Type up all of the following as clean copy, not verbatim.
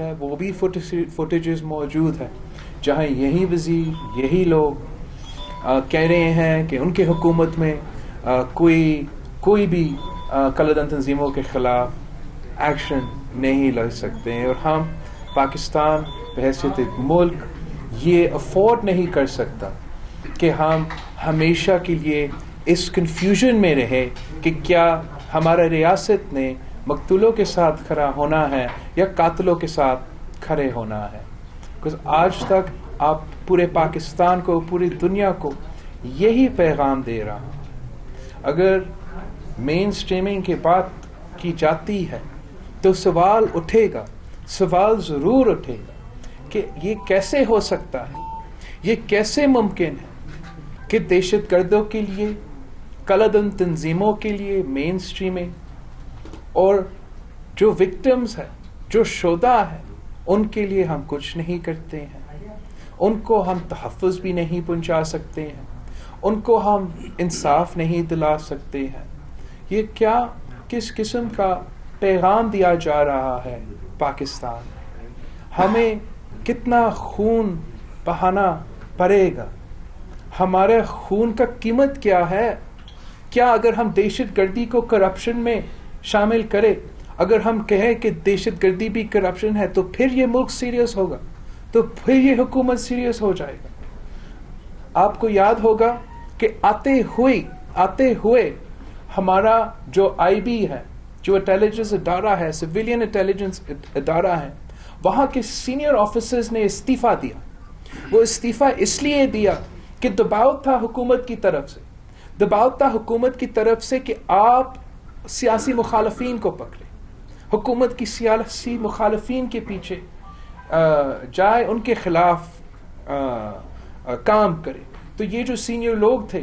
ہے وہ بھی فوٹیجز موجود ہیں جہاں یہی وزیر یہی لوگ کہہ رہے ہیں کہ ان کے حکومت میں کوئی بھی کالعدم تنظیموں کے خلاف ایکشن نہیں لے سکتے ہیں، اور ہم پاکستان بحیثیت ایک ملک یہ افورڈ نہیں کر سکتا کہ ہم ہمیشہ کے لیے اس کنفیوژن میں رہے کہ کیا ہمارا ریاست نے مقتولوں کے ساتھ کھڑا ہونا ہے یا قاتلوں کے ساتھ کھڑے ہونا ہے. آج تک آپ پورے پاکستان کو، پوری دنیا کو یہی پیغام دے رہا ہوں. اگر مین سٹریمنگ کی بات کی جاتی ہے تو سوال اٹھے گا، سوال ضرور اٹھے گا کہ یہ کیسے ہو سکتا ہے، یہ کیسے ممکن ہے کہ دہشت گردوں کے لیے، کالعدم تنظیموں کے لیے مین سٹریمنگ، اور جو وکٹمز ہیں، جو شہداء ہیں، ان کے لیے ہم کچھ نہیں کرتے ہیں، ان کو ہم تحفظ بھی نہیں پہنچا سکتے ہیں، ان کو ہم انصاف نہیں دلا سکتے ہیں. یہ کس قسم کا پیغام دیا جا رہا ہے پاکستان میں؟ ہمیں کتنا خون بہانا پڑے گا؟ ہمارے خون کا قیمت کیا ہے؟ کیا اگر ہم دہشت گردی کو کرپشن میں شامل کرے، اگر ہم کہیں کہ دہشت گردی بھی کرپشن ہے، تو پھر یہ ملک سیریس ہوگا، تو پھر یہ حکومت سیریس ہو جائے گا. آپ کو یاد ہوگا کہ آتے ہوئے ہمارا جو آئی بی ہے، جو انٹیلیجنس ادارہ ہے، سویلین انٹیلیجنس ادارہ ہے، وہاں کے سینئر آفیسرز نے استعفیٰ دیا. وہ استعفیٰ اس لیے دیا کہ دباؤ تھا حکومت کی طرف سے کہ آپ سیاسی مخالفین کو پکڑے، حکومت کی سیاسی مخالفین کے پیچھے جائے، ان کے خلاف کام کرے. تو یہ جو سینئر لوگ تھے،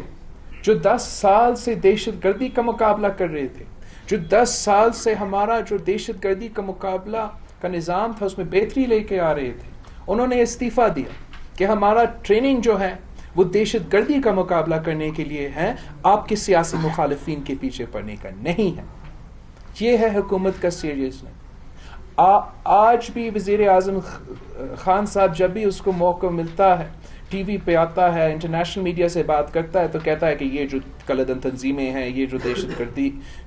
جو 10 سال سے دہشت گردی کا مقابلہ کر رہے تھے، جو 10 سال سے ہمارا جو دہشت گردی کا مقابلہ کا نظام تھا اس میں بہتری لے کے آ رہے تھے، انہوں نے استعفیٰ دیا کہ ہمارا ٹریننگ جو ہے وہ دہشت گردی کا مقابلہ کرنے کے لیے ہے، آپ کے سیاسی مخالفین کے پیچھے پڑنے کا نہیں ہے. یہ ہے حکومت کا سیریسنس. آج بھی وزیر اعظم خان صاحب جب بھی اس کو موقع ملتا ہے، ٹی وی پہ آتا ہے، انٹرنیشنل میڈیا سے بات کرتا ہے، تو کہتا ہے کہ یہ جو کالعدم تنظیمیں ہیں، یہ جو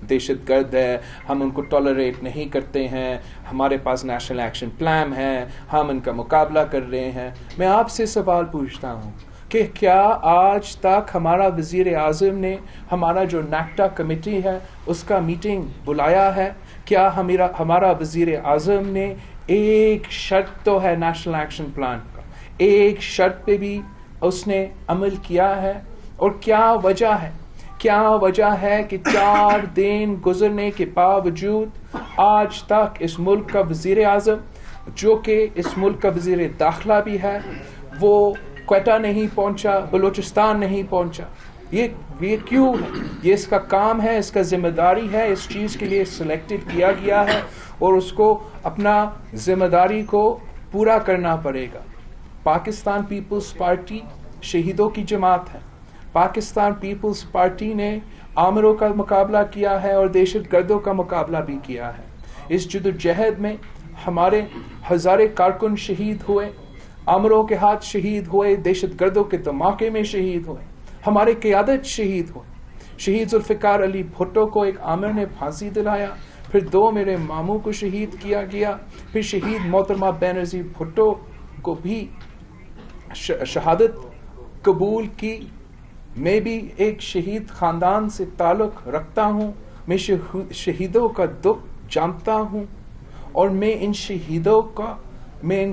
دہشت گرد ہے، ہم ان کو ٹالریٹ نہیں کرتے ہیں، ہمارے پاس نیشنل ایکشن پلان ہے، ہم ان کا مقابلہ کر رہے ہیں. میں آپ سے سوال پوچھتا ہوں کہ کیا آج تک ہمارا وزیر اعظم نے ہمارا جو نیکٹا کمیٹی ہے اس کا میٹنگ بلایا ہے؟ کیا ہمارا وزیر اعظم نے ایک شرط تو ہے نیشنل ایکشن پلان کا، ایک شرط پہ بھی اس نے عمل کیا ہے؟ اور کیا وجہ ہے کہ 4 دن گزرنے کے باوجود آج تک اس ملک کا وزیر اعظم، جو کہ اس ملک کا وزیر داخلہ بھی ہے، وہ کوئٹہ نہیں پہنچا، بلوچستان نہیں پہنچا؟ یہ کیوں ہے؟ یہ اس کا کام ہے، اس کا ذمہ داری ہے، اس چیز کے لیے سلیکٹڈ کیا گیا ہے، اور اس کو اپنا ذمہ داری کو پورا کرنا پڑے گا. پاکستان پیپلز پارٹی شہیدوں کی جماعت ہے. پاکستان پیپلز پارٹی نے آمروں کا مقابلہ کیا ہے اور دہشت گردوں کا مقابلہ بھی کیا ہے. اس جدوجہد میں ہمارے ہزارے کارکن شہید ہوئے، آمروں کے ہاتھ شہید ہوئے، دہشت گردوں کے دھماکے میں شہید ہوئے، ہمارے قیادت شہید ہوئے. شہید ذوالفقار علی بھٹو کو ایک آمر نے پھانسی دلایا، پھر 2 میرے ماموں کو شہید کیا گیا، پھر شہید محترمہ بینظیر بھٹو کو بھی شہادت قبول کی. میں بھی ایک شہید خاندان سے تعلق رکھتا ہوں، میں شہیدوں کا دکھ جانتا ہوں، اور میں ان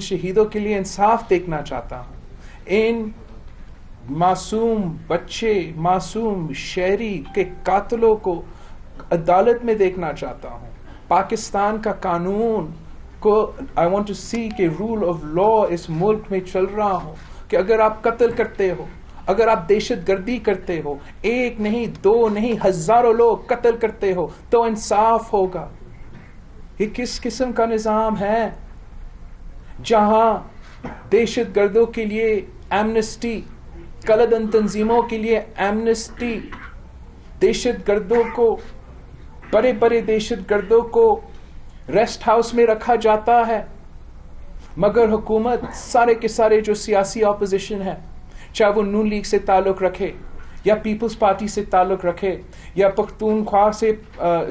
شہیدوں کے لیے انصاف دیکھنا چاہتا ہوں. ان معصوم بچے، معصوم شہری کے قاتلوں کو عدالت میں دیکھنا چاہتا ہوں. پاکستان کا قانون کو I want to see کہ رول آف لا اس ملک میں چل رہا ہو، کہ اگر آپ قتل کرتے ہو، اگر آپ دہشت گردی کرتے ہو، 1 نہیں 2 نہیں، ہزاروں لوگ قتل کرتے ہو، تو انصاف ہوگا. یہ کس قسم کا نظام ہے جہاں دہشت گردوں کے لیے ایمنسٹی، کالعدم تنظیموں کے لیے ایمنسٹی، دہشت گردوں کو، بڑے دہشت گردوں کو ریسٹ ہاؤس میں رکھا جاتا ہے، مگر حکومت سارے کے سارے جو سیاسی اپوزیشن ہے، چاہے وہ نون لیگ سے تعلق رکھے یا پیپلز پارٹی سے تعلق رکھے یا پختونخوا سے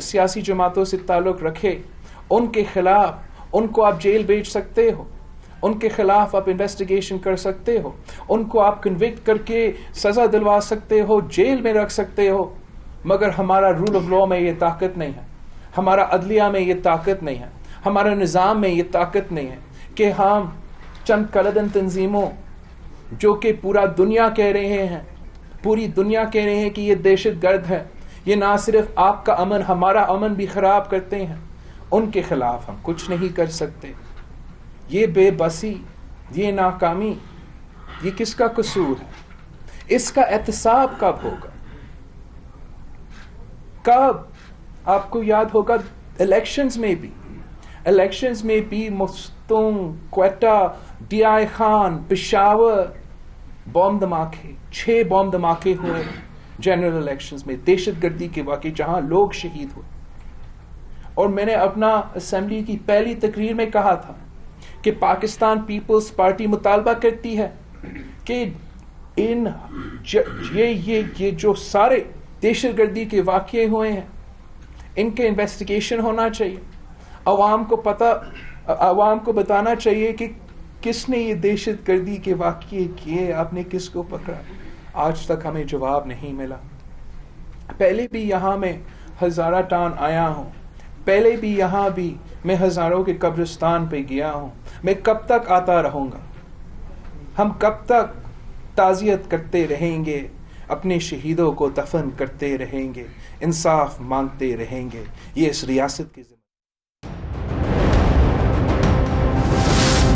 سیاسی جماعتوں سے تعلق رکھے، ان کے خلاف ان کو آپ جیل بھیج سکتے ہو، ان کے خلاف آپ انویسٹیگیشن کر سکتے ہو، ان کو آپ کنوکٹ کر کے سزا دلوا سکتے ہو، جیل میں رکھ سکتے ہو، مگر ہمارا رول آف لا میں یہ طاقت نہیں ہے، ہمارا عدلیہ میں یہ طاقت نہیں ہے، ہمارا نظام میں یہ طاقت نہیں ہے کہ ہم چند کلدن تنظیموں جو کہ پورا دنیا کہہ رہے ہیں، پوری دنیا کہہ رہے ہیں کہ یہ دہشت گرد ہے، یہ نہ صرف آپ کا امن ہمارا امن بھی خراب کرتے ہیں، ان کے خلاف ہم کچھ نہیں کر سکتے. یہ بے بسی، یہ ناکامی، یہ کس کا قصور ہے؟ اس کا احتساب کب ہوگا؟ کب؟ آپ کو یاد ہوگا الیکشنز میں بھی مستنگ، کوئٹہ، ڈی آئی خان، پشاور، بم دھماکے، 6 بم دھماکے ہوئے جنرل الیکشنز میں، دہشت گردی کے واقعے جہاں لوگ شہید ہوئے. اور میں نے اپنا اسمبلی کی پہلی تقریر میں کہا تھا کہ پاکستان پیپلز پارٹی مطالبہ کرتی ہے کہ یہ جو سارے دہشت گردی کے واقعے ہوئے ہیں ان کے انویسٹیگیشن ہونا چاہیے. عوام کو بتانا چاہیے کہ کس نے یہ دہشت گردی کے واقعے کیے، آپ نے کس کو پکڑا. آج تک ہمیں جواب نہیں ملا. پہلے بھی یہاں میں ہزارہ ٹان آیا ہوں، پہلے بھی یہاں بھی میں ہزاروں کے قبرستان پہ گیا ہوں. میں کب تک آتا رہوں گا؟ ہم کب تک تعزیت کرتے رہیں گے، اپنے شہیدوں کو دفن کرتے رہیں گے، انصاف مانگتے رہیں گے؟ یہ اس ریاست کی ذمہ